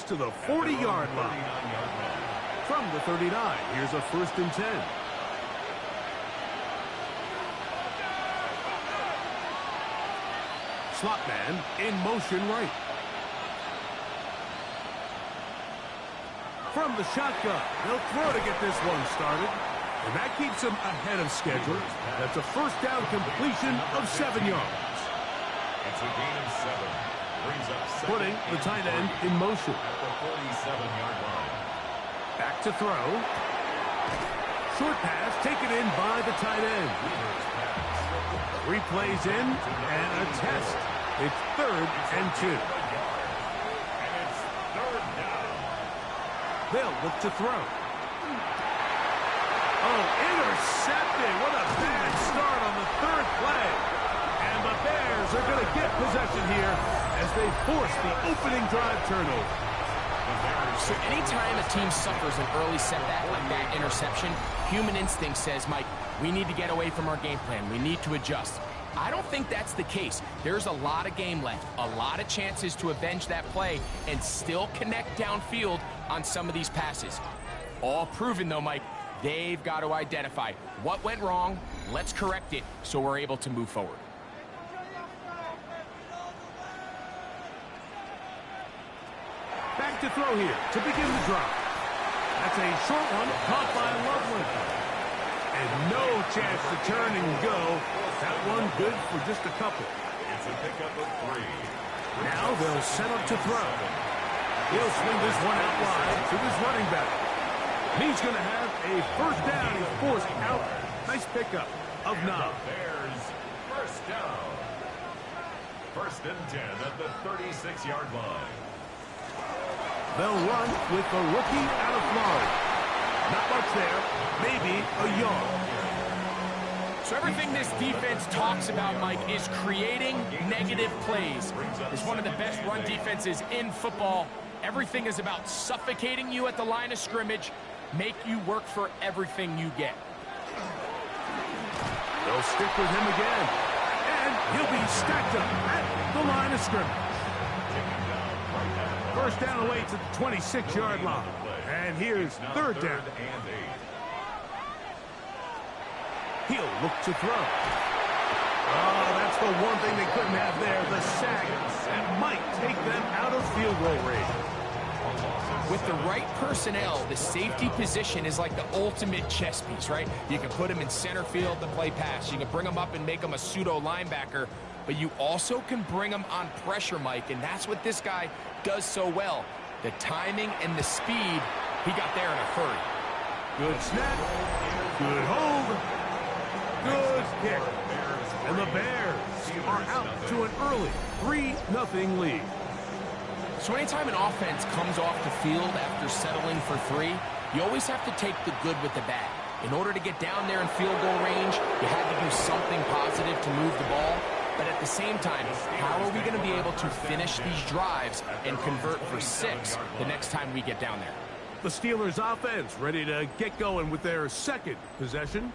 To the 40-yard line. From the 39, here's a 1st and 10. Slot man in motion right. From the shotgun, they'll throw to get this one started. And that keeps him ahead of schedule. That's a 1st down completion of 7 yards. It's a gain of 7. Putting the tight end in motion. At the 47-yard line. Back to throw. Short pass taken in by the tight end. 3 plays in and a test. It's 3rd and 2. And it's 3rd down. They'll look to throw. Oh, intercepted. What a bad start on the 3rd play. And the Bears are going to get possession here as they force the opening drive turnover. So anytime a team suffers an early setback like that interception, human instinct says, Mike, we need to get away from our game plan. We need to adjust. I don't think that's the case. There's a lot of game left, a lot of chances to avenge that play and still connect downfield on some of these passes. All proven, though, Mike, they've got to identify what went wrong, let's correct it so we're able to move forward. Back to throw here to begin the drive. That's a short one caught by Loveland. And no chance to turn and go. That one good for just a couple. It's a pickup of 3. Now they'll set up to throw. He'll swing this one out wide to his running back. He's going to have a 1st down. He's forced out. Nice pickup of 9. Bears 1st down. 1st and 10 at the 36-yard line. They'll run with the rookie out of Florida. Not much there. Maybe a yard. So everything this defense talks about, Mike, is creating negative plays. It's one of the best run defenses in football. Everything is about suffocating you at the line of scrimmage, make you work for everything you get. They'll stick with him again. And he'll be stacked up at the line of scrimmage. 1st down away to the 26-yard line. And here's 3rd down. He'll look to throw. Oh, that's the one thing they couldn't have there, the sack. That might take them out of field goal range. With the right personnel, the safety position is like the ultimate chess piece, right? You can put him in center field to play pass. You can bring him up and make him a pseudo linebacker. But you also can bring him on pressure, Mike, and that's what this guy does so well. The timing and the speed, he got there in a hurry. Good snap, good hold, good kick. And the Bears are out to an early 3-0 lead. So anytime an offense comes off the field after settling for 3, you always have to take the good with the bad. In order to get down there in field goal range, you had to do something positive to move the ball. But at the same time, how are we going to be able to finish these drives and convert for 6 the next time we get down there? The Steelers offense ready to get going with their 2nd possession.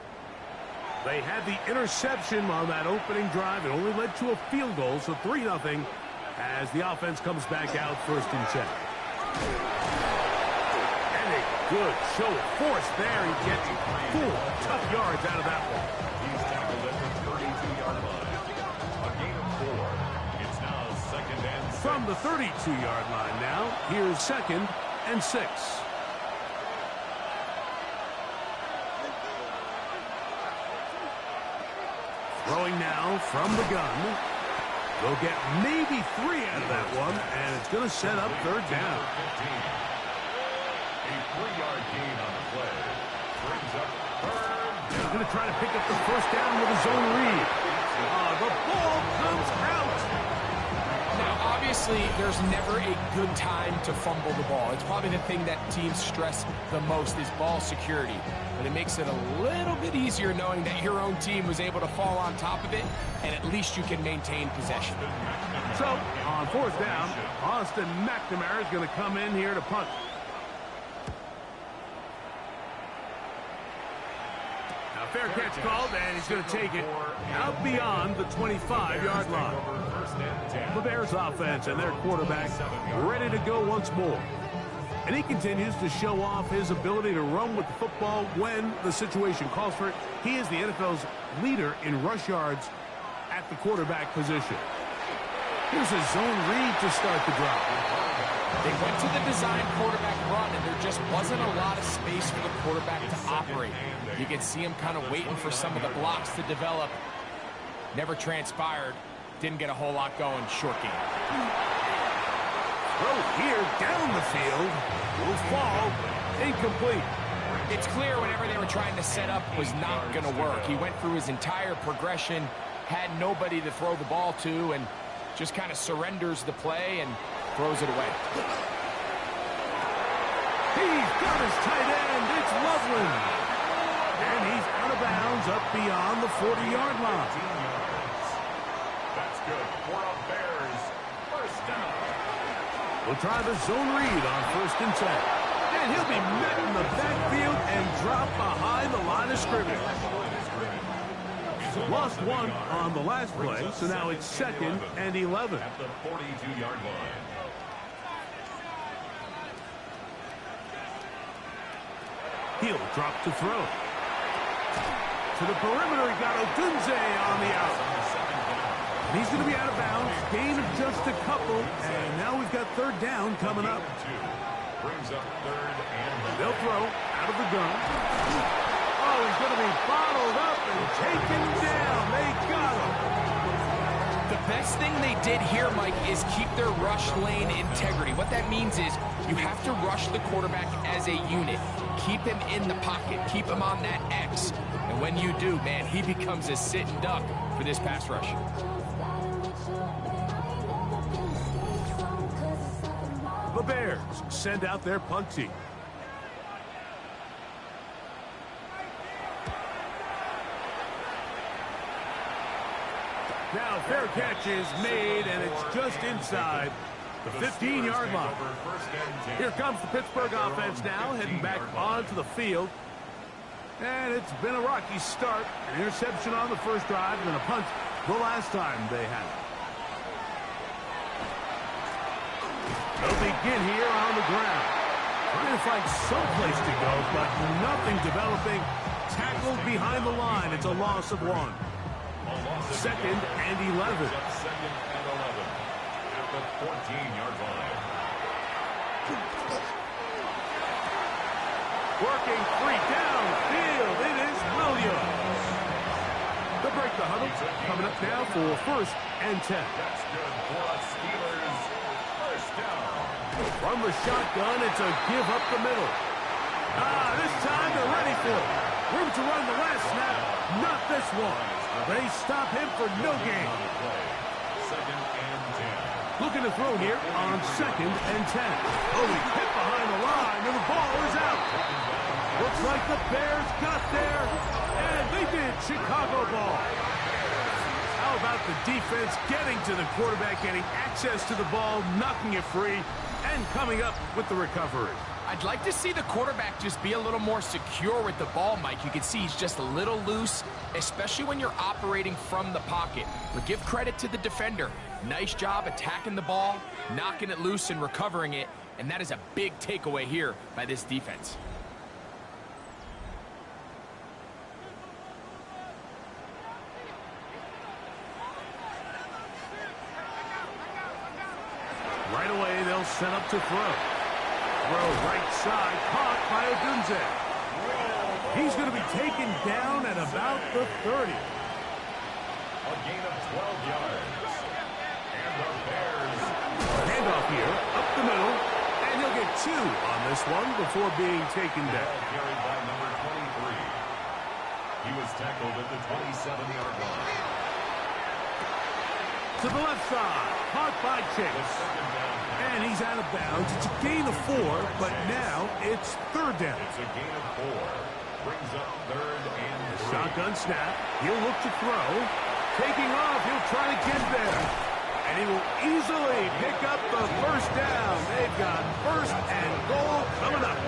They had the interception on that opening drive. It only led to a field goal, so 3-0 as the offense comes back out 1st and 10. And a good show of force there. He gets 4 tough yards out of that one. He's tackled at the 32-yard line. A gain of 4. It's now 2nd and 6. From the 32-yard line now, here's 2nd and 6. Throwing now from the gun. They'll get maybe 3 out of that one, and it's going to set up 3rd down. A 3-yard gain on the play. Brings up 3rd down. He's going to try to pick up the 1st down with his own read. The ball comes out. Now, obviously, there's never a good time to fumble the ball. It's probably the thing that teams stress the most is ball security. But it makes it a little bit easier knowing that your own team was able to fall on top of it, and at least you can maintain possession. So, on 4th down, Austin McNamara is going to come in here to punt. Now fair catch called, and he's going to take it out beyond the 25-yard line. The Bears offense and their quarterback ready to go once more. And he continues to show off his ability to run with the football when the situation calls for it. He is the NFL's leader in rush yards at the quarterback position. Here's a zone read to start the drive. They went to the design quarterback run, and there just wasn't a lot of space for the quarterback to operate. You can see him kind of waiting for some of the blocks to develop. Never transpired. Didn't get a whole lot going. Short game. Throw here down the field. Will fall. Incomplete. It's clear whatever they were trying to set up was not going to work. He went through his entire progression, had nobody to throw the ball to, and just kind of surrenders the play and throws it away. He's got his tight end. It's Loveland. And he's out of bounds up beyond the 40-yard line. That's good for a Bears first down. We'll try the zone read on 1st and 10. And he'll be met in the backfield and drop behind the line of scrimmage. Lost one on the last play, so now it's 2nd and 11. At the 42-yard line. He'll drop to throw. To the perimeter, he got Odunze on the out. And he's going to be out of bounds. Gain of just a couple. And now we've got 3rd down coming up. Brings up 3rd and They'll throw out of the gun. Oh, he's going to be bottled up and taken down. They got him. The best thing they did here, Mike, is keep their rush lane integrity. What that means is you have to rush the quarterback as a unit. Keep him in the pocket. Keep him on that X. And when you do, man, he becomes a sitting duck for this pass rush. The Bears send out their punt team. Now fair catch is made, and it's just inside the 15-yard line. Here comes the Pittsburgh offense now, heading back onto the field. And it's been a rocky start. An interception on the first drive and a punt the last time they had it. They'll begin here on the ground. Trying to find some place to go, but nothing developing. Tackled behind the line. It's a loss of 1. 2nd and 11. 2nd and 11 at the 14-yard line. Working free downfield. It is Williams. They'll break the huddle. Coming up now for 1st and 10. That's good for a Steelers first down. From the shotgun, it's a give up the middle. This time they're ready for it. Room to run the last snap. Not this one. They stop him for no gain. 2nd and 10. Looking to throw here on 2nd and 10. Oh, he hit behind the line, and the ball is out. Looks like the Bears got there, and they did. Chicago ball. How about the defense getting to the quarterback, getting access to the ball, knocking it free, and coming up with the recovery? I'd like to see the quarterback just be a little more secure with the ball, Mike. You can see he's just a little loose, especially when you're operating from the pocket. But give credit to the defender. Nice job attacking the ball, knocking it loose and recovering it, and that is a big takeaway here by this defense. Right away, they'll set up to throw. Throw right side, caught by Odunze. He's going to be taken down at about the 30. A gain of 12 yards. And the Bears. Handoff here, up the middle, and he'll get 2 on this one before being taken down. Carried by number 23. He was tackled at the 27-yard line. To the left side, caught by Chase. And he's out of bounds. It's a gain of 4, but now it's 3rd down. It's a gain of 4. Brings up 3rd and 3. Shotgun snap. He'll look to throw. Taking off. He'll try to get there. And he will easily pick up the first down. They've got 1st and goal coming up.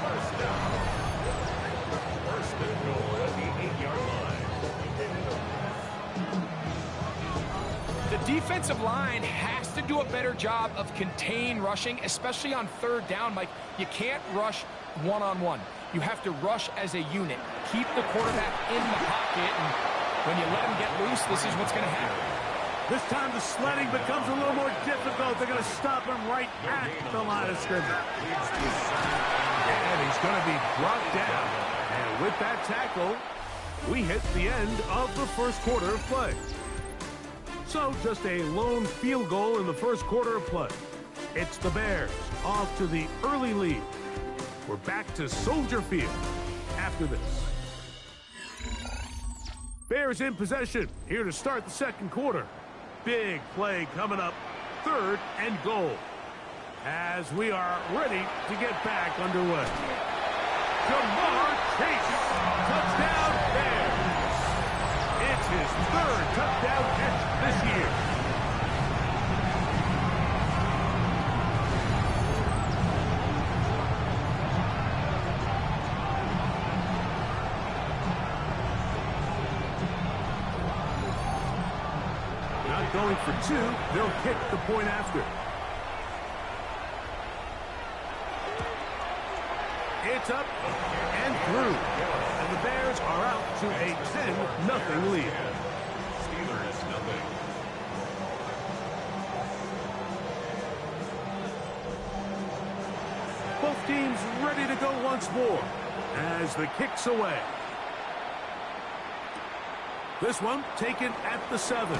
First down. 1st and goal at the 8-yard defensive line has to do a better job of contained rushing, especially on third down. Mike, you can't rush one-on-one. You have to rush as a unit. Keep the quarterback in the pocket, and when you let him get loose, this is what's going to happen. This time the sledding becomes a little more difficult. They're going to stop him right at the line of scrimmage. And he's going to be brought down. And with that tackle, we hit the end of the first quarter of play. So just a lone field goal in the first quarter of play. It's the Bears off to the early lead. We're back to Soldier Field after this. Bears in possession here to start the second quarter. Big play coming up, 3rd and goal, as we are ready to get back underway. Ja'Marr Chase, touchdown Bears. It's his 3rd touchdown catch this year. Going for 2, they'll kick the point after. It's up and through. And the Bears are out to a 10-0 lead. Steelers nothing. Both teams ready to go once more as the kick's away. This one taken at the 7.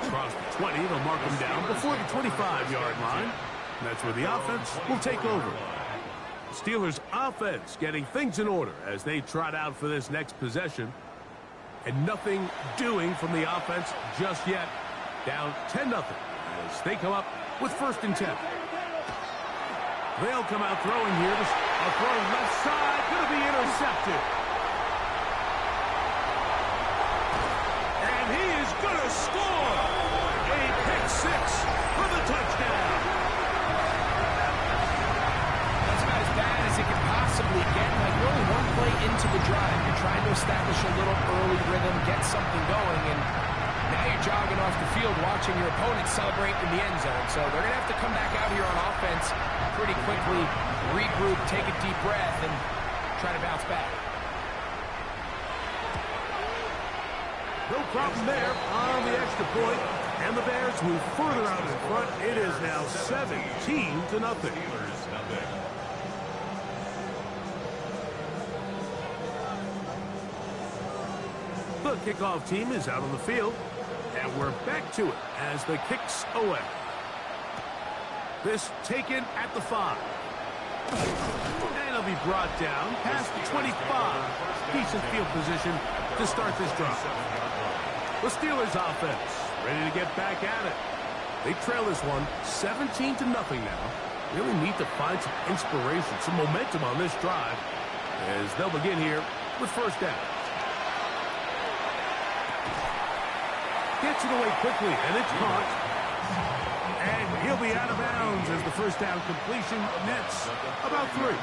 Across the 20, they'll mark him down before the 25-yard line. And that's where the offense will take over. Steelers offense getting things in order as they trot out for this next possession. And nothing doing from the offense just yet. Down 10-0 as they come up with 1st and 10. They'll come out throwing here. A throw left side, going to be intercepted. And he is going to score a pick 6 for the touchdown. That's about as bad as it could possibly get. Like, we're only one play into the drive. You're trying to establish a little early rhythm, get something going, and now you're jogging off the field watching your opponent celebrate in the end zone. So they're going to have to come back out here on offense pretty quickly, regroup, take a deep breath, and try to bounce back. No problem there on the extra point, and the Bears move further out in front. It is now 17-0. The kickoff team is out on the field, and we're back to it as the kick's away. This taken at the 5. And it'll be brought down past the 25. Decent field position to start this drive. The Steelers offense ready to get back at it. They trail this one 17-0 now. Really need to find some inspiration, some momentum on this drive as they'll begin here with 1st down. Gets it away quickly, and it's caught. And he'll be out of bounds as the 1st down completion nets about 3. 4 yards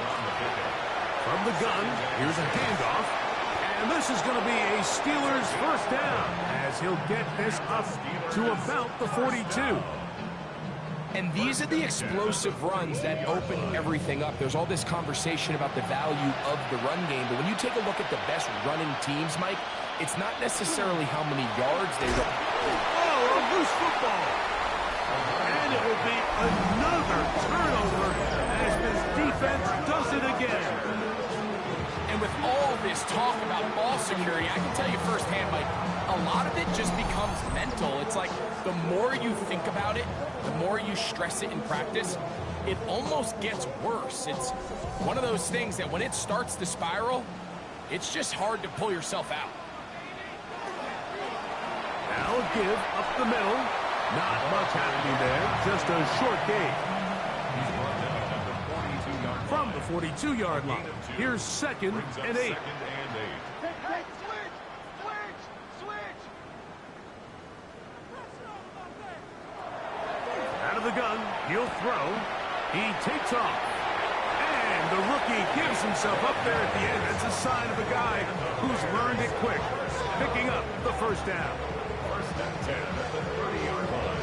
on the pickup. From the gun, here's a handoff. And this is going to be a Steelers 1st down as he'll get this up to about the 42. And these are the explosive runs that open everything up. There's all this conversation about the value of the run game, but when you take a look at the best running teams, Mike, it's not necessarily how many yards they run. Oh, a loose football. And it will be another turnover as this defense does it again. And with all this talk about ball security, I can tell you firsthand, Mike, a lot of it just becomes mental. It's like the more you think about it, the more you stress it in practice, it almost gets worse. It's one of those things that when it starts to spiral, it's just hard to pull yourself out. Now a give up the middle. Not much happening there. Just a short gain. He's brought down at the 42-yard From the 42-yard line. Here's 2nd and 8. Out of the gun, he'll throw. He takes off. And the rookie gives himself up there at the end. That's a sign of a guy who's learned it quick. Picking up the 1st down. and 10 at the 30-yard line.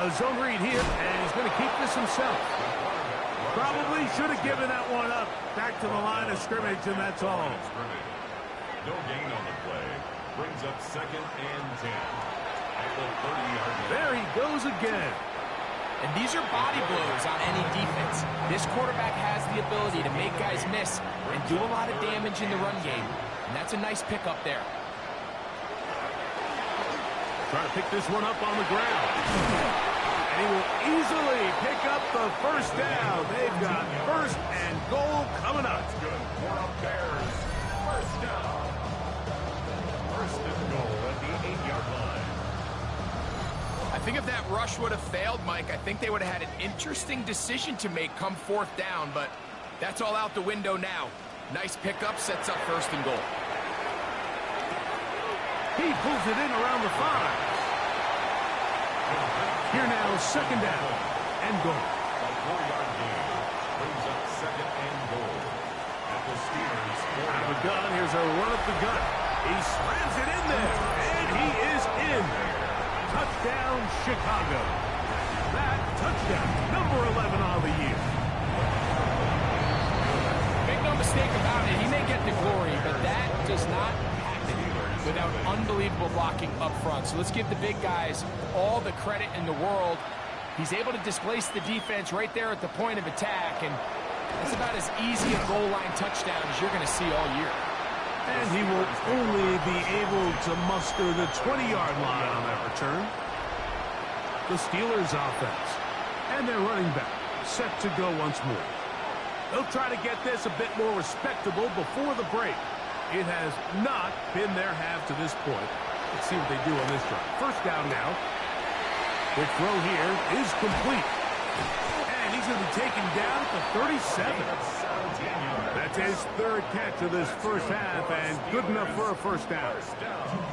A zone read here, and he's going to keep this himself. Probably should have given that one up. Back to the line of scrimmage, and that's all. No gain on the play. Brings up 2nd and 10 at the 30-yard line. There he goes again. And these are body blows on any defense. This quarterback has the ability to make guys miss and do a lot of damage in the run game. And that's a nice pickup there. Trying to pick this one up on the ground. And he will easily pick up the first down. They've got 1st and goal coming up. That's good for the Bears. First down. 1st and goal at the 8-yard line. I think if that rush would have failed, Mike, I think they would have had an interesting decision to make come 4th down, but that's all out the window now. Nice pickup, sets up 1st and goal. He pulls it in around the 5. Here now, 2nd down and goal. A 4-yard gain brings up 2nd and goal at the Steelers' 4-yard Out of the gun, here's a run up the gut. He slams it in there, and he is in. Touchdown, Chicago. That touchdown, number 11 on the year. Make no mistake about it, he may get the glory, but that does not happen without unbelievable blocking up front. So let's give the big guys all the credit in the world. He's able to displace the defense right there at the point of attack, and that's about as easy a goal line touchdown as you're going to see all year. And he will only be able to muster the 20-yard line on that return. The Steelers offense and their running back set to go once more. They'll try to get this a bit more respectable before the break. It has not been their half to this point. Let's see what they do on this drive. 1st down now. The throw here is complete. And he's going to be taken down at the 37. That's his 3rd catch of this 1st half, and good enough for a 1st down.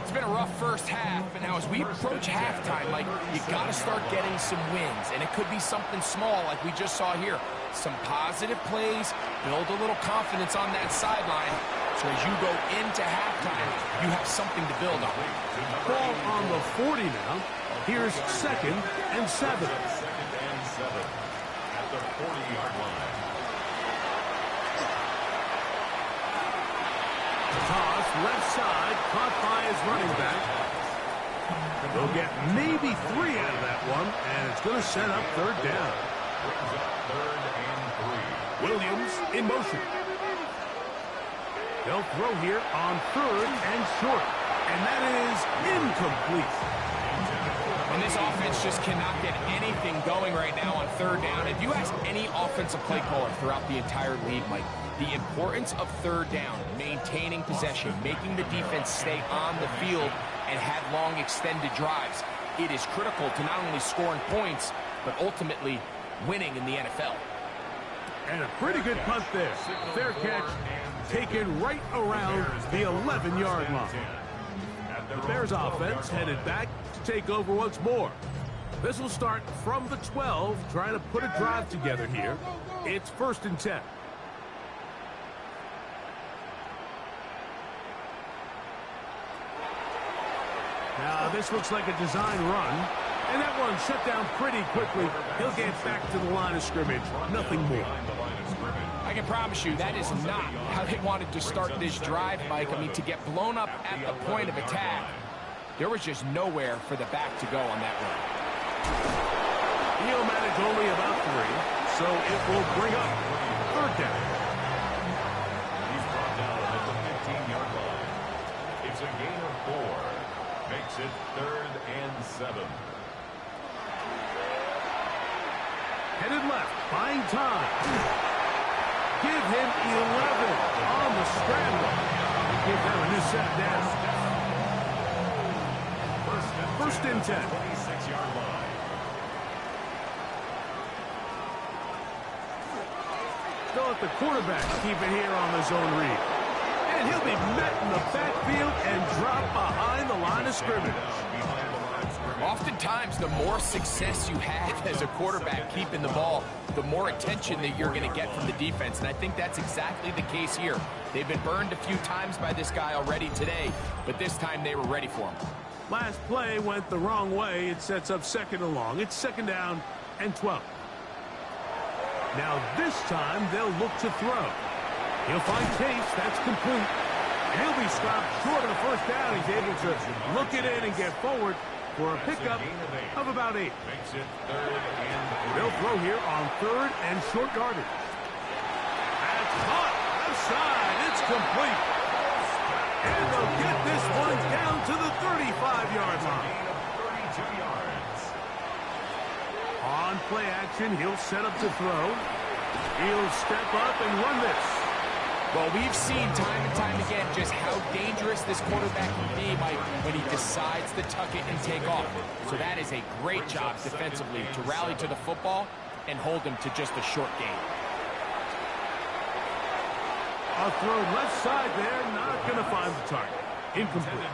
It's been a rough 1st half, and now as we approach halftime, like, you got to start getting some wins, and it could be something small like we just saw here. Some positive plays, build a little confidence on that sideline, so as you go into halftime, you have something to build on. Ball on the 40 now. Here's 2nd and 7. 2nd and 7 at the 40-yard line. Toss, left side, caught by his running back. They'll get maybe 3 out of that one, and it's going to set up 3rd down. Brings up 3rd and 3. Williams in motion. They'll throw here on 3rd and short, and that is incomplete. And this offense just cannot get anything going right now on 3rd down. If you ask any offensive play caller throughout the entire league, Mike, the importance of 3rd down, maintaining possession, making the defense stay on the field and have long extended drives, it is critical to not only scoring points, but ultimately winning in the NFL. And a pretty good punt there. Fair catch taken right around the 11-yard line. The Bears offense headed back to take over once more. This will start from the 12, trying to put a drive together here. It's 1st and 10. Now this looks like a design run, and that one shut down pretty quickly. He'll get back to the line of scrimmage, nothing more. I can promise you that is not how they wanted to start this drive, Mike. I mean, to get blown up at the point of attack, there was just nowhere for the back to go on that run. He'll manage only about 3, so it will bring up 3rd down. He's brought down at the 15-yard line. It's a gain of 4. Makes it 3rd and 7. Headed left, buying time. Give him 11 on the scramble. Give them a new set down. 1st and 10. 26-yard line. They'll let the quarterback keep it here on the zone read. And he'll be met in the backfield and dropped behind the line of scrimmage. Behind the line of scrimmage. Oftentimes, the more success you have as a quarterback keeping the ball, the more attention that you're going to get from the defense, and I think that's exactly the case here. They've been burned a few times by this guy already today, but this time they were ready for him. Last play went the wrong way. It sets up second and long. It's second down and 12. Now this time they'll look to throw. He'll find Chase. That's complete. And he'll be stopped short of first down. He's able to look it in and get forward for a pickup of about 8. Makes it third and 3. They'll throw here on third and short yardage. That's caught. Left side. It's complete. And they'll get this one down to the 35-yard line. Gain of 32 yards. On play action, he'll set up to throw. He'll step up and run this. Well, we've seen time and time again just how dangerous this quarterback can be, Mike, when he decides to tuck it and take off. So that is a great job defensively to rally to the football and hold him to just a short gain. A throw left side there, not going to find the target. Incomplete.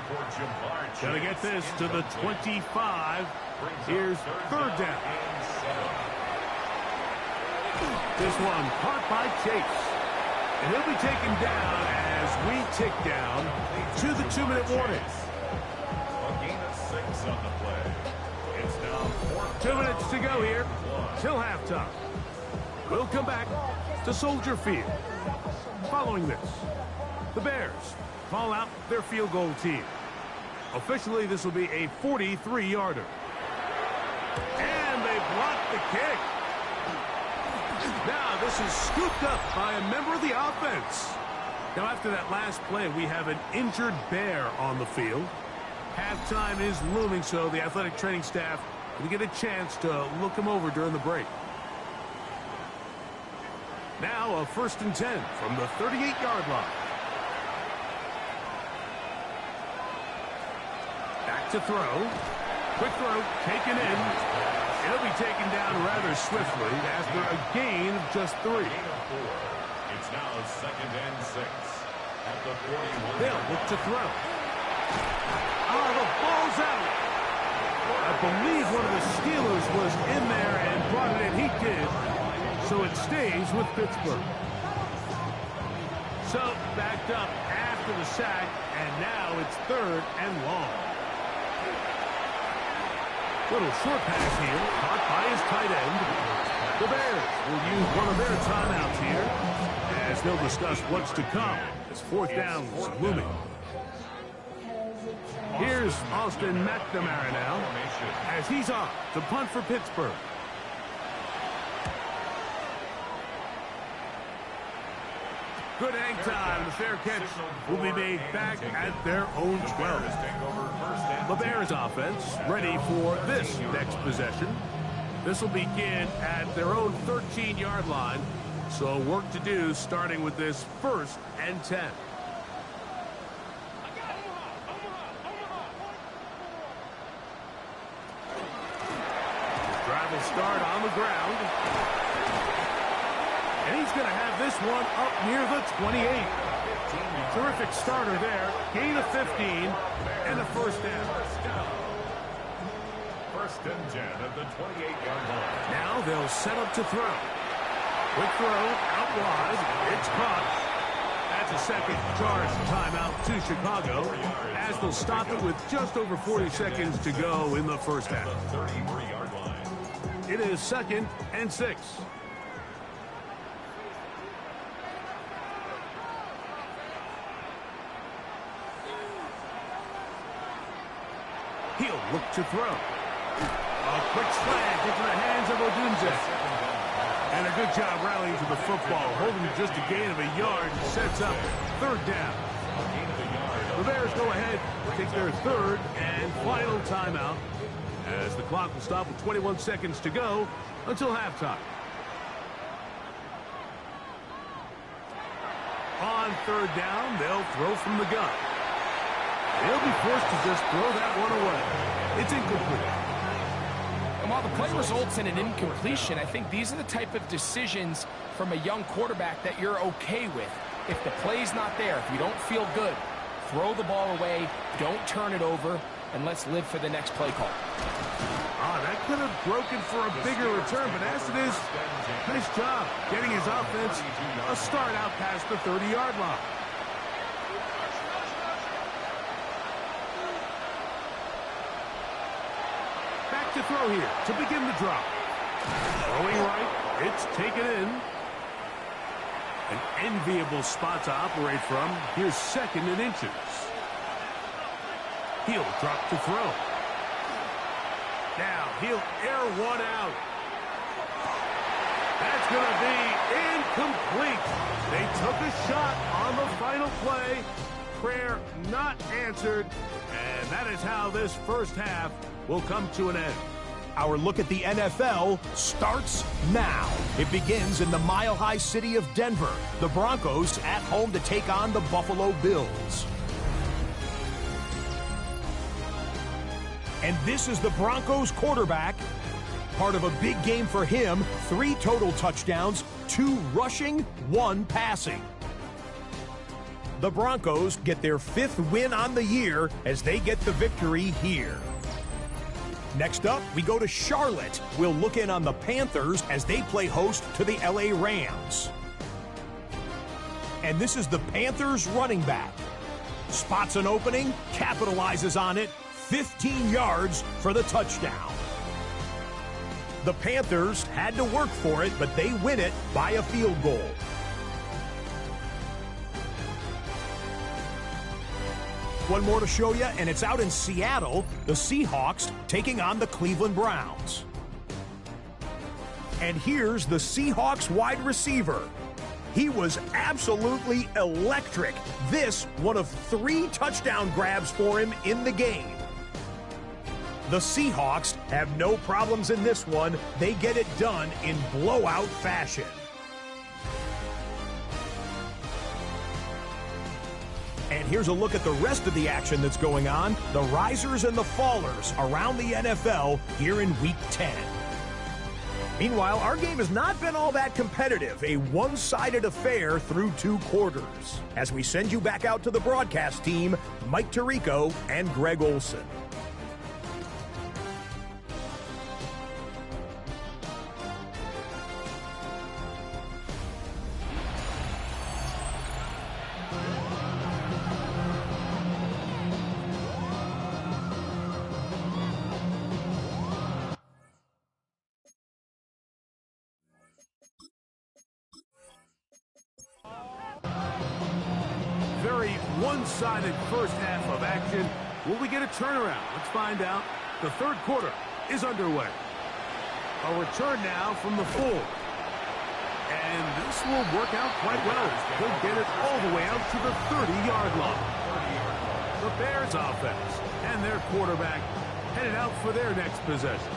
Got to get this to the 25. Here's third down. This one caught by Chase. And he'll be taken down as we tick down to the 2-minute warning. A gain of 6 on the play. It's now 2 minutes to go here till halftime. We'll come back to Soldier Field. Following this, the Bears call out their field goal team. Officially, this will be a 43-yarder. And they block the kick. Now this is scooped up by a member of the offense. Now after that last play, we have an injured Bear on the field. Halftime is looming, so the athletic training staff will get a chance to look him over during the break. Now a 1st and 10 from the 38-yard line. Back to throw. Quick throw, taken in. He'll be taken down rather swiftly after a gain of just 3. gain of 4. It's now 2nd and 6 at the 41. They'll look to throw. Oh, the ball's out. I believe one of the Steelers was in there and brought it in. He did. So it stays with Pittsburgh. So backed up after the sack, and now it's 3rd and long. Little short pass here, caught by his tight end. The Bears will use one of their timeouts here as they'll discuss what's to come as 4th down is looming. Here's Austin McNamara now as he's off to punt for Pittsburgh. Good hang time. The fair catch will be made back at their own 12. The Bears offense ready for this next possession. This will begin at their own 13-yard line. So work to do starting with this 1st and 10. Drive will start on the ground. And he's going to have this one up near the 28. Terrific starter there. Gain of 15 and a 1st down. 1st and 10 at the 28-yard line. Now they'll set up to throw. Quick throw out wide. It's caught. That's a second charge timeout to Chicago as they'll stop it with just over 40 seconds to go in the 1st half. 33-yard line. It is 2nd and 6. He'll look to throw. A quick slant into the hands of Odunze. And a good job rallying to the football. Holding just a gain of a yard. Sets up 3rd down. The Bears go ahead, take their 3rd and final timeout as the clock will stop with 21 seconds to go until halftime. On 3rd down, they'll throw from the gun. They'll be forced to just throw that one away. It's incomplete. And while the play results in an incompletion, I think these are the type of decisions from a young quarterback that you're okay with. If the play's not there, if you don't feel good, throw the ball away, don't turn it over, and let's live for the next play call. That could have broken for a bigger return, but as it is, nice job getting his offense a start out past the 30-yard line. Back to throw here to begin the drop. Throwing right, it's taken in. An enviable spot to operate from. Here's second and inches. He'll drop to throw. Now he'll air one out. That's going to be incomplete. They took a shot on the final play. Prayer not answered. And that is how this first half will come to an end. Our look at the NFL starts now. It begins in the mile-high city of Denver. The Broncos at home to take on the Buffalo Bills. And this is the Broncos quarterback. Part of a big game for him. 3 total touchdowns, 2 rushing, 1 passing. The Broncos get their 5th win on the year as they get the victory here. Next up, we go to Charlotte. We'll look in on the Panthers as they play host to the LA Rams. And this is the Panthers running back. Spots an opening, capitalizes on it, 15 yards for the touchdown. The Panthers had to work for it, but they win it by a field goal. One more to show you, and it's out in Seattle, the Seahawks taking on the Cleveland Browns. And here's the Seahawks wide receiver. He was absolutely electric. This one of 3 touchdown grabs for him in the game. The Seahawks have no problems in this one. They get it done in blowout fashion. And here's a look at the rest of the action that's going on. The risers and the fallers around the NFL here in Week 10. Meanwhile, our game has not been all that competitive. A one-sided affair through 2 quarters. As we send you back out to the broadcast team, Mike Tirico and Greg Olson. Very one-sided first half of action. Will we get a turnaround? Let's find out. The third quarter is underway. A return now from the full. And this will work out quite well. He'll get it all the way out to the 30-yard line. The Bears offense and their quarterback headed out for their next possession.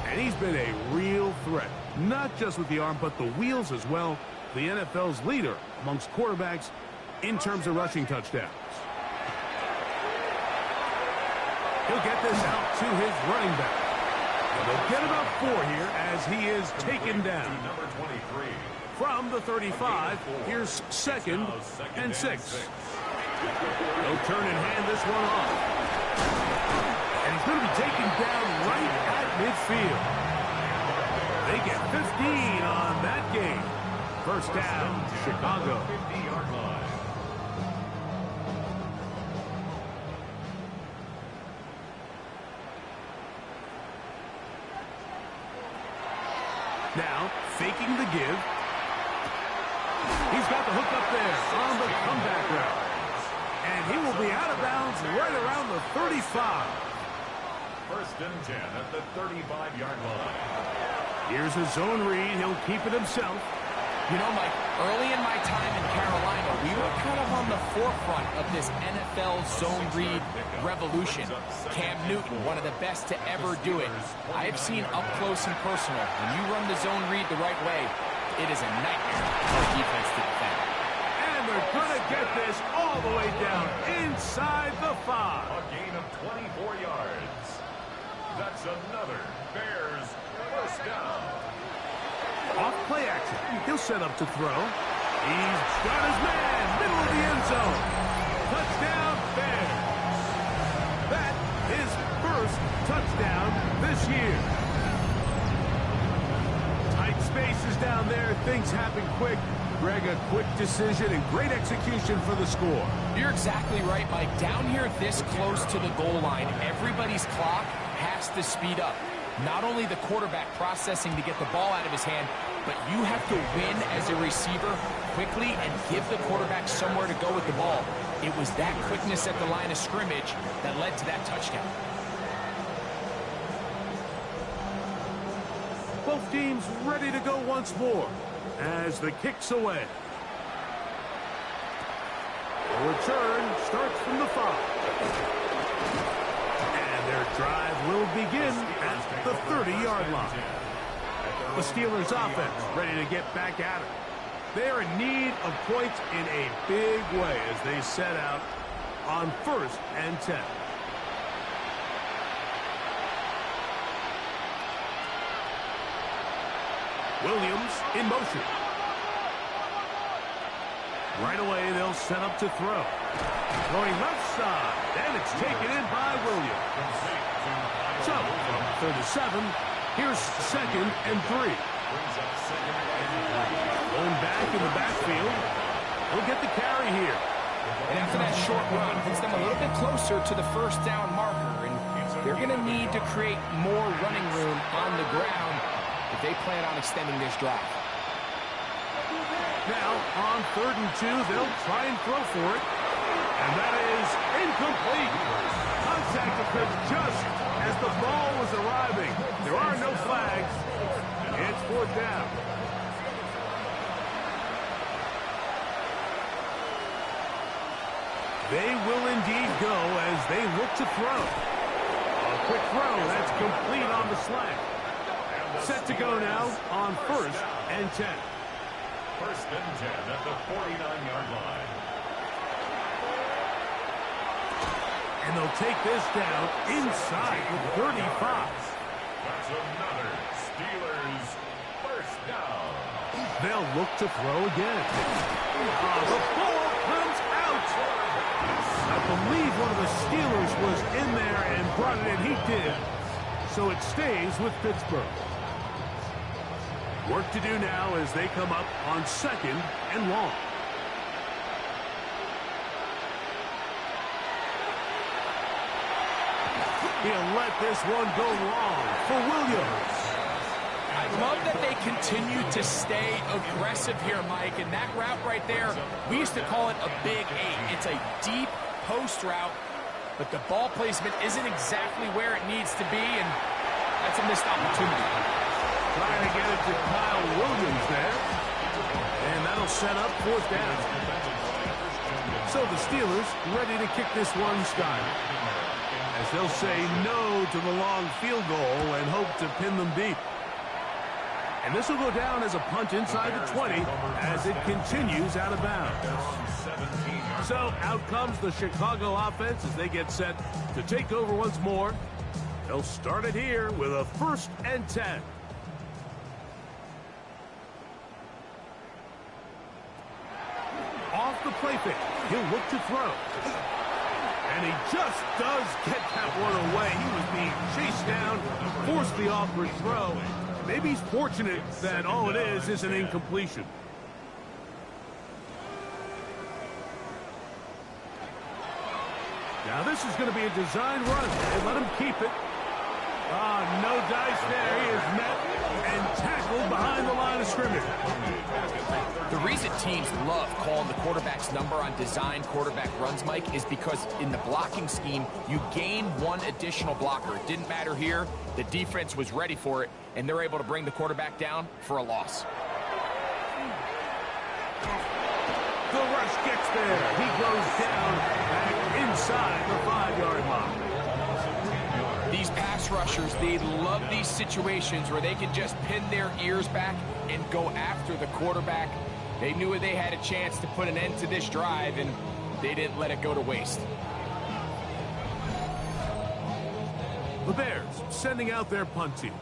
And he's been a real threat, not just with the arm, but the wheels as well. The NFL's leader amongst quarterbacks in terms of rushing touchdowns. He'll get this out to his running back. And they'll get about 4 here as he is taken down. From the 35, here's second and 6. He'll turn and hand this one off. And he's going to be taken down right at midfield. They get 15 on that game. First down, Chicago. 50-yard line. Now, faking the give. He's got the hook up there on the comeback route. And he will be out of bounds right around the 35. First and 10 at the 35-yard line. Here's a zone read. He'll keep it himself. You know, Mike, early in my time in Carolina, we were kind of on the forefront of this NFL zone read revolution. Cam Newton, one of the best to ever do it. I have seen up close and personal. When you run the zone read the right way, it is a nightmare for defense to defend. And they're going to get this all the way down inside the 5. A gain of 24 yards. That's another Bears first down. Off play action. He'll set up to throw. He's got his man, middle of the end zone. Touchdown, Bears. That things happen quick. Greg, a quick decision and great execution for the score. You're exactly right, Mike. Down here this close to the goal line, everybody's clock has to speed up. Not only the quarterback processing to get the ball out of his hand, but you have to win as a receiver quickly and give the quarterback somewhere to go with the ball. It was that quickness at the line of scrimmage that led to that touchdown. Both teams ready to go once more as the kick's away. The return starts from the 5. And their drive will begin at the 30-yard line. The Steelers offense ready to get back at it. They are in need of points in a big way as they set out on 1st and 10. Williams in motion. Right away, they'll set up to throw. Throwing left side, and it's taken in by Williams. So, from 37, here's 2nd and 3. Going back in the backfield. He'll get the carry here. And after that short run, puts them a little bit closer to the 1st down marker. And they're going to need to create more running room on the ground if they plan on extending this drive. Now, on 3rd and 2, they'll try and throw for it. And that is incomplete. Contact occurred just as the ball was arriving. There are no flags. It's 4th down. They will indeed go as they look to throw. A quick throw, that's complete on the slant. Set to go now on 1st and 10. 1st and 10 at the 49-yard line. And they'll take this down inside the 35. That's another Steelers 1st down. They'll look to throw again. The ball comes out. I believe one of the Steelers was in there and brought it in. He did. So it stays with Pittsburgh. Work to do now as they come up on 2nd and long. He'll let this one go long for Williams. I love that they continue to stay aggressive here, Mike. And that route right there, we used to call it a big 8. It's a deep post route, but the ball placement isn't exactly where it needs to be, and that's a missed opportunity. Trying to get it to Kyle Williams there. And that'll set up 4th down. So the Steelers ready to kick this one, Steiner, as they'll say no to the long field goal and hope to pin them deep. And this will go down as a punt inside the 20 as it continues out of bounds. So out comes the Chicago offense as they get set to take over once more. They'll start it here with a 1st and 10. Off the play fake, he'll look to throw. And he just does get that one away. He was being chased down, forced the awkward throw. Maybe he's fortunate that all it is an incompletion. Now this is going to be a design run. They let him keep it. No dice there. He is met and tackled behind the line of scrimmage. The reason teams love calling the quarterback's number on design quarterback runs, Mike, is because in the blocking scheme, you gain one additional blocker. It didn't matter here. The defense was ready for it, and they're able to bring the quarterback down for a loss. The rush gets there. He goes down back inside the 5-yard line. These pass rushers, they love these situations where they can just pin their ears back and go after the quarterback. They knew they had a chance to put an end to this drive, and they didn't let it go to waste. The Bears sending out their punt team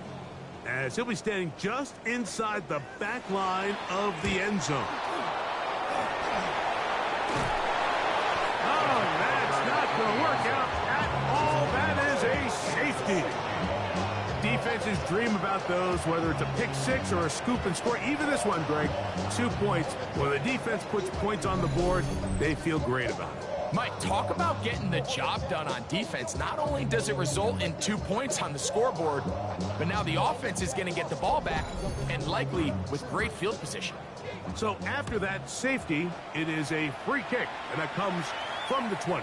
as he'll be standing just inside the back line of the end zone. Oh, that's not going to work out at all. That is a safety. Defense defenses dream about those, whether it's a pick six or a scoop and score. Even this one, Greg, 2 points. When the defense puts points on the board, they feel great about it. Mike, talk about getting the job done on defense. Not only does it result in 2 points on the scoreboard, but now the offense is going to get the ball back, and likely with great field position. So after that safety, it is a free kick, and that comes from the 20.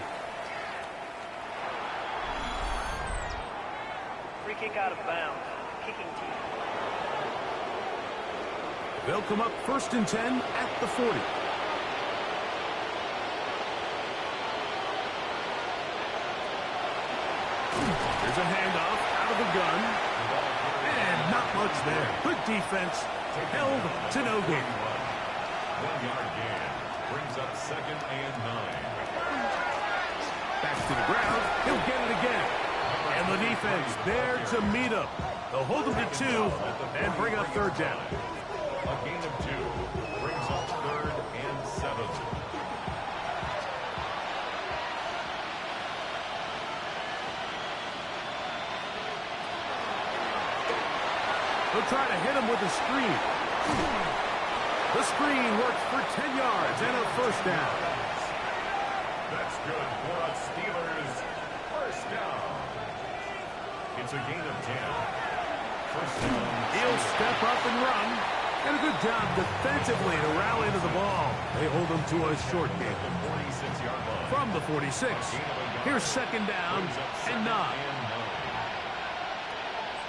Free kick out of bounds. Kicking team. They'll come up 1st and 10 at the 40. There's a handoff out of the gun. And not much there. Good defense. Held to no gain. 1-yard gain. Brings up 2nd and 9. Back to the ground. He'll get it again. And the defense there to meet him. They'll hold him to 2 and bring up 3rd down. A gain of 2 brings up 3rd and 7. They'll try to hit him with a screen. The screen works for 10 yards and a 1st down. That's good for a Steelers 1st down. It's a gain of 10. 1st down. He'll step up and run. And a good job defensively to rally to the ball. They hold him to a short game. 46-yard line. From the 46. Here's 2nd down and 9.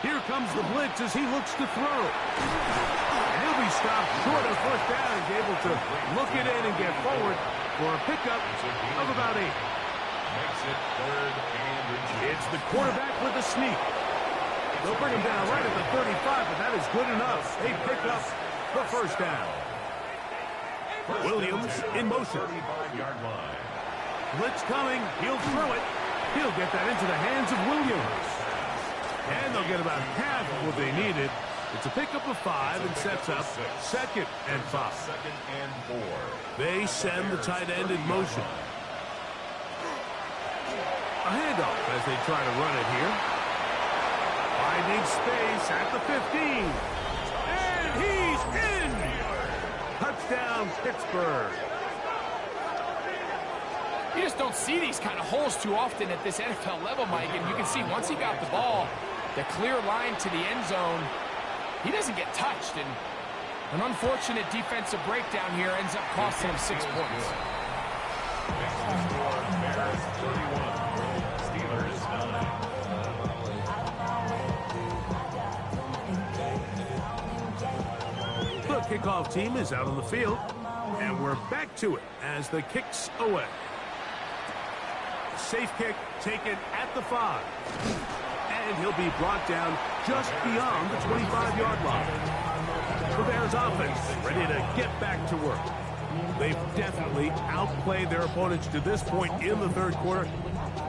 Here comes the blitz as he looks to throw. And he'll be stopped short of 1st down. He's able to look it in and get forward for a pickup of about 8. Makes it 3rd and inches. It's the quarterback with a sneak. They'll bring him down right at the 35, but that is good enough. They pick up the 1st down. Williams in motion. 35-yard line. Blitz coming. He'll throw it. He'll get that into the hands of Williams. And they'll get about half of what they needed. It's a pickup of 5 and sets up 2nd and 5. 2nd and 4. They send the tight end in motion. A handoff as they try to run it here. Finding space at the 15. And he's in! Touchdown, Pittsburgh. You just don't see these kind of holes too often at this NFL level, Mike. And you can see once he got the ball, the clear line to the end zone, he doesn't get touched. And an unfortunate defensive breakdown here ends up costing him 6 points. Bears 31. Steelers 9. The kickoff team is out on the field. And we're back to it as the kick's away. Safe kick taken at the 5. And he'll be brought down just beyond the 25-yard line. The Bears offense ready to get back to work. They've definitely outplayed their opponents to this point in the 3rd quarter.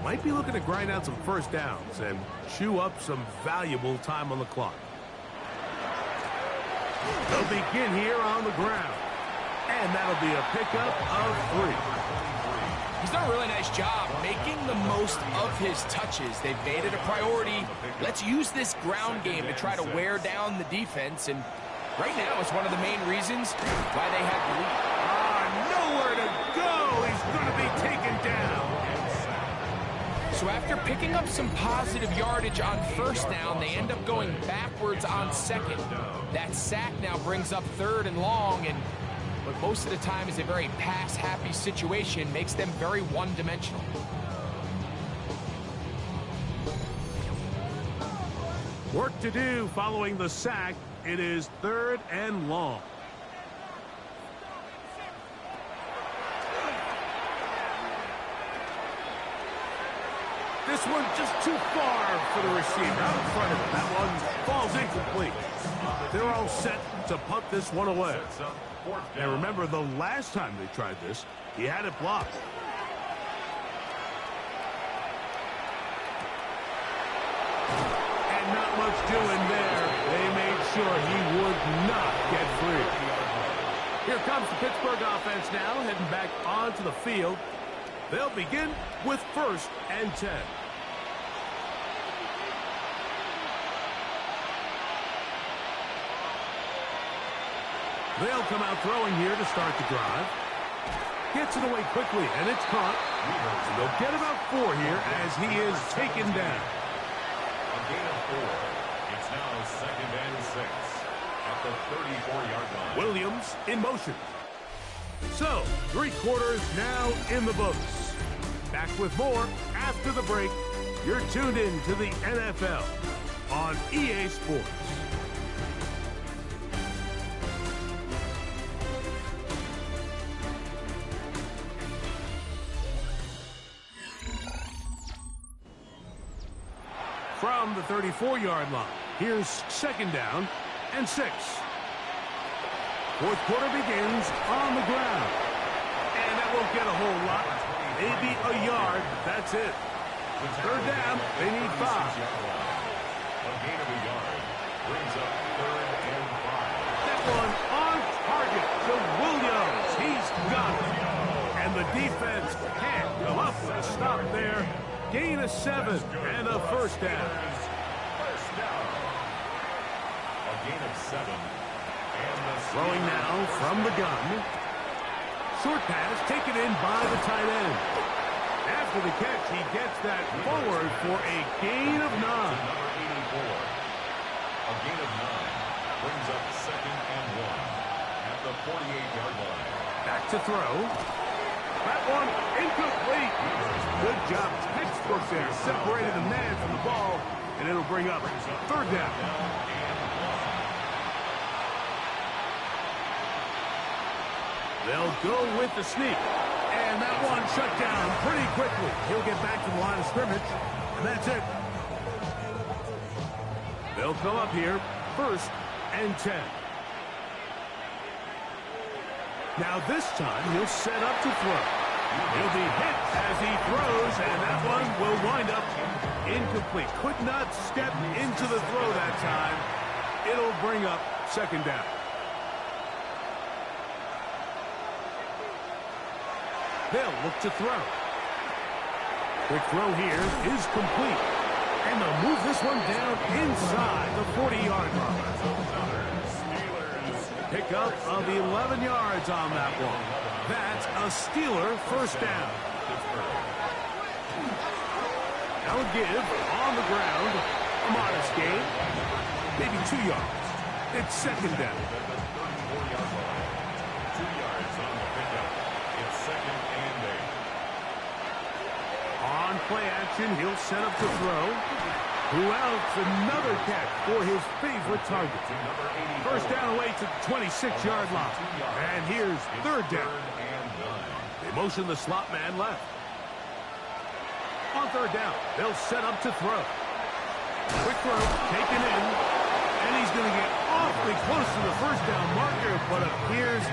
Might be looking to grind out some 1st downs and chew up some valuable time on the clock. They'll begin here on the ground. And that'll be a pickup of 3. He's done a really nice job making the most of his touches. They've made it a priority. Let's use this ground game to try to wear down the defense. And right now, it's one of the main reasons why they have the lead. Nowhere to go. He's going to be taken down. So after picking up some positive yardage on 1st down, they end up going backwards on 2nd. That sack now brings up 3rd and long, and but most of the time is a very pass-happy situation, makes them very one-dimensional. Work to do following the sack. It is 3rd and long. This one just too far for the receiver out in front of him. That one falls incomplete. They're all set to punt this one away. And remember, the last time they tried this, he had it blocked. And not much doing there. They made sure he would not get free. Here comes the Pittsburgh offense now, heading back onto the field. They'll begin with 1st and 10. They'll come out throwing here to start the drive. Gets it away quickly, and it's caught. So they'll get about 4 here as he is taken down. A gain of 4. It's now 2nd and 6 at the 34-yard line. Williams in motion. So, 3 quarters now in the books. Back with more after the break. You're tuned in to the NFL on EA Sports. From the 34-yard line, here's 2nd down and 6. 4th quarter begins on the ground. And that won't get a whole lot. Maybe a yard. That's it. 3rd down. They need 5. A gain of a yard brings up 3rd and 5. That one on target to Williams. He's got it. And the defense can't come up with a stop there. Gain of 7 and a 1st down. First down. A gain of 7. And the Throwing now from the gun. Short pass taken in by the tight end. After the catch, he gets that forward for a gain of 9. Number 84. A gain of 9 brings up 2nd and 1 at the 48-yard line. Back to throw. That one incomplete. Good job. Textbook there. Separated the man from the ball, and it'll bring up 3rd down. They'll go with the sneak. And that one shut down pretty quickly. He'll get back to the line of scrimmage, and that's it. They'll come up here, 1st and 10. Now this time, he'll set up to throw. He'll be hit as he throws, and that one will wind up incomplete. Could not step into the throw that time. It'll bring up 2nd down. They'll look to throw. Quick throw here is complete. And they'll move this one down inside the 40-yard line. Pick up of 11 yards on that one. That's a Steeler 1st down. Now give on the ground. A modest gain. Maybe 2 yards. It's 2nd down. 2 yards on the pickup. It's 2nd and 8. On play action, he'll set up to throw. Who else? Another catch for his favorite target. 1st down away to the 26-yard line. And here's 3rd down. They motion the slot man left. On 3rd down, they'll set up to throw. Quick throw, taken in. And he's going to get awfully close to the 1st down marker, but appears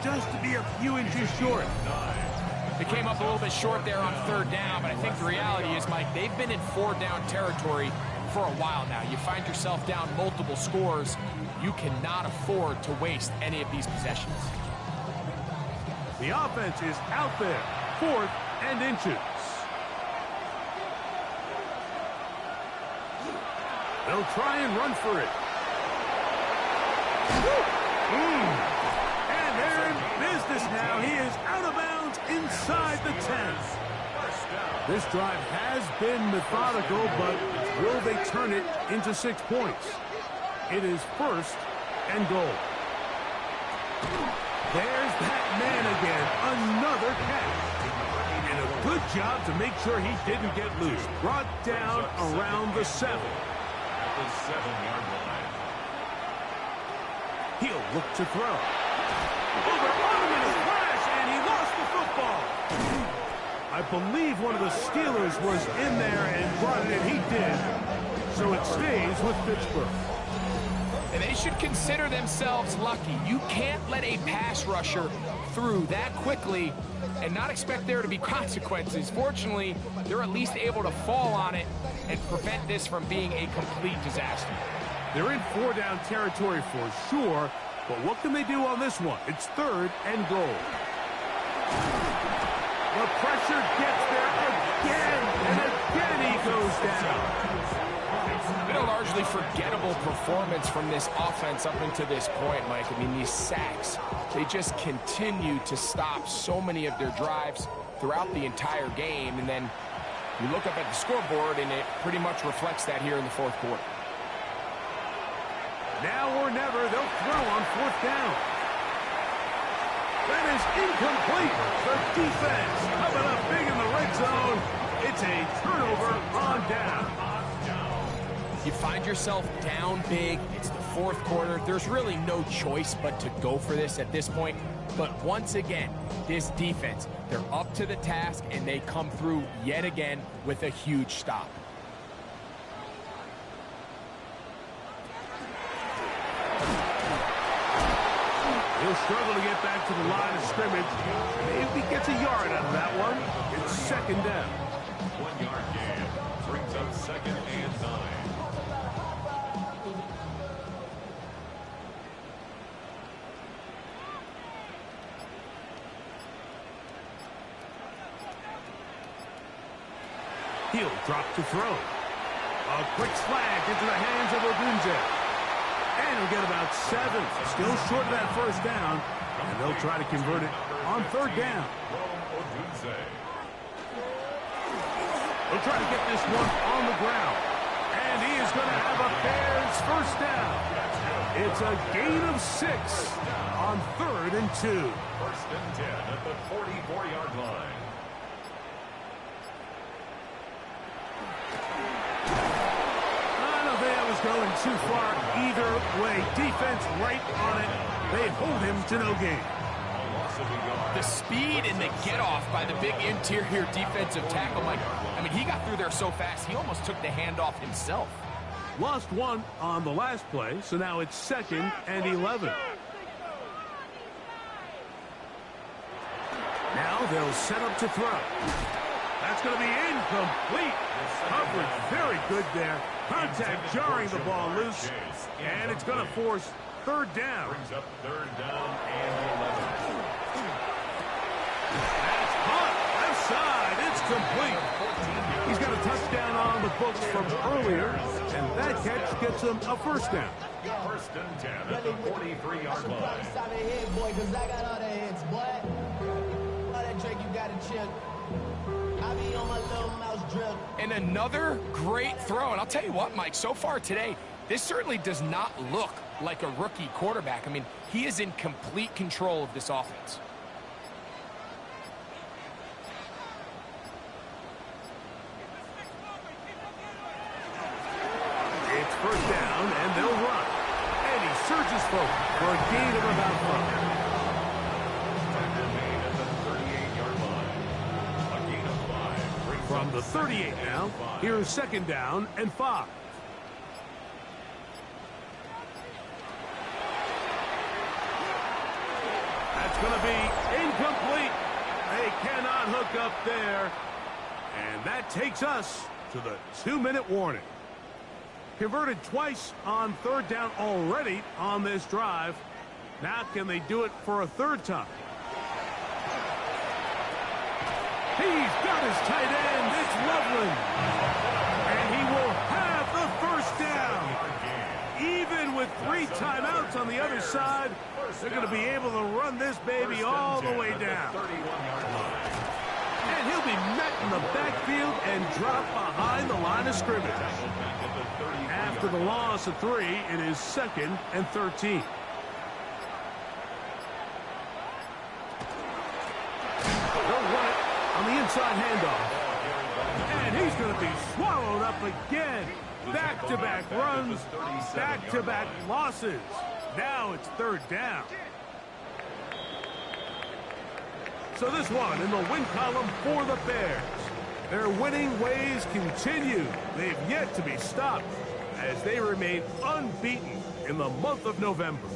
just to be a few inches short. It came up a little bit short there on 3rd down, but I think the reality is, Mike, they've been in 4-down territory for a while now. You find yourself down multiple scores. You cannot afford to waste any of these possessions. The offense is out there, 4th and inches. They'll try and run for it. And they're in business now. He is out of bounds inside the 10. This drive has been methodical, but will they turn it into 6 points? It is 1st and goal. There's that man again. Another catch. And a good job to make sure he didn't get loose. Brought down around the 7. At the 7-yard line. He'll look to throw. Over on him in a flash, and he lost the football. I believe one of the Steelers was in there and brought it in. He did. So it stays with Pittsburgh. And they should consider themselves lucky. You can't let a pass rusher through that quickly and not expect there to be consequences. Fortunately, they're at least able to fall on it and prevent this from being a complete disaster. They're in 4-down territory for sure, but what can they do on this one? It's 3rd and goal. The pressure gets there again, and again he goes down. Been a large largely forgettable performance from this offense up into this point, Mike. I mean, these sacks, they just continue to stop so many of their drives throughout the entire game. And then you look up at the scoreboard, and it pretty much reflects that here in the fourth quarter. Now or never, they'll throw on fourth down. That is incomplete. The defense coming up big in the red zone. It's a turnover on down. You find yourself down big. It's the fourth quarter. There's really no choice but to go for this at this point. But once again, this defense, they're up to the task, and they come through yet again with a huge stop. He'll struggle to get back to the line of scrimmage. Maybe he gets a yard out of that one. It's second down. 1 yard gain brings up second and 9. He'll drop to throw. A quick slant into the hands of Odunze. And he'll get about 7. Still short of that first down. And they'll try to convert it on third down. They'll try to get this one on the ground. And he is going to have a Bears first down. It's a gain of 6 on 3rd and 2. First and 10 at the 44-yard line. Going too far either way. Defense right on it. They hold him to no gain. The speed and the get-off by the big interior defensive tackle, Mike. I mean, he got through there so fast, he almost took the handoff himself. Lost 1 on the last play, so now it's 2nd and 11. Now they'll set up to throw. That's going to be incomplete. Coverage very good there. Contact jarring the ball loose. And it's going to force third down. Brings up third down and 11. That's caught. Left side. It's complete. He's got a touchdown on the books from earlier. And that catch gets him a first down. First and 10 at the 43-yard line. And another great throw. And I'll tell you what, Mike, so far today, this certainly does not look like a rookie quarterback. I mean, he is in complete control of this offense. It's first down, and they'll run. And he surges forward for a gain of about 5. From the 38 now, here's second down and 5. That's going to be incomplete. They cannot hook up there. And that takes us to the 2-minute warning. Converted twice on third down already on this drive. Now can they do it for a third time? He's got his tight end. It's Loveland. And he will have the first down. Even with 3 timeouts on the other side, they're going to be able to run this baby all the way down. And he'll be met in the backfield and dropped behind the line of scrimmage. After the loss of 3, it is 2nd and 13. On the inside handoff. And he's going to be swallowed up again. Back-to-back runs, back-to-back losses. Now it's third down. So this one in the win column for the Bears. Their winning ways continue. They've yet to be stopped as they remain unbeaten in the month of November.